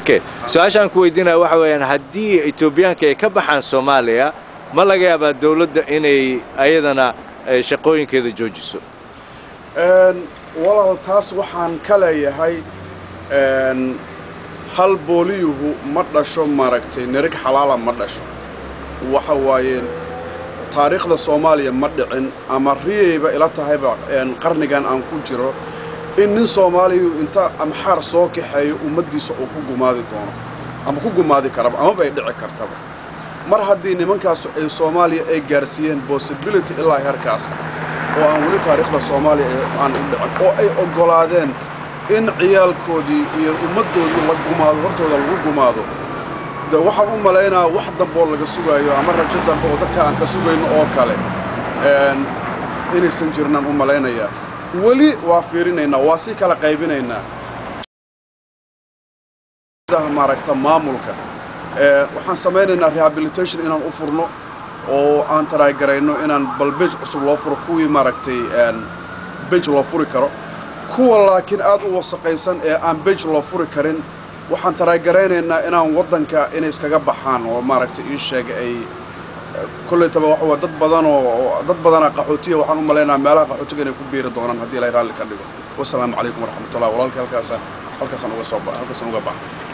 Okay, su'aashan ku weydiinaa waxa weeyaan haddii Etoobiyaanka ay ka baxaan Soomaaliya ma laga yaabaa dawladda inay ayadana shaqooyinkeeda joojiso walaal taas waxaan ka leeyahay hal booliyuhu ma dhasho maaragtay nirig xalaala ma dhasho waxa waaye taariikhda Soomaaliya ma dhicin ama riyayba ila tahayba qarnigan aan ku jiro in nin Soomaaliyu inta amxaar soo kaxeeyo ummadiisa uu ku gumaadi doono ama ku gumaadi karaba ama bay dhici kartaba mar haddii nimankaas ay Soomaaliya ay gaarsiiyeen possibility ilaa heerkaas oo aan wali taariikhda Soomaaliya aan u dhicin oo ay ogolaadeen in ciyaalkoodii iyo ummadoodii la gumaado hortooda lagu gumaado da waxaan u maleynaa wax dambe oo laga sugayo ama rajo dambe oo dadka aan ka sugayno oo kale inaysan jirnaan u maleynayaa wali waa fiirinaynaa waa si kala qaybinaynaa maaragta maamulka waxaan sameynaynaa rehabilitation inaan u furno oo aan taragarayno inaan balbeej cusub loo furo kuwii maaragtay beej loo furi karo kuwa laakiin aad u wasaqaysan ee aan beej loo furi karin waxaan taragaraynaa inaan wadanka inay iskaga baxaan oo maaragtay ii sheeg ay kulleetaba waxa dad badan qaxootiga waxaan u maleynaa meelaha qaxootiga inay ku biiri doonaan haddii la raali ka dhigo wassalaamu calaykum waraxmatullaahi walaalka halkaas uga soo baxay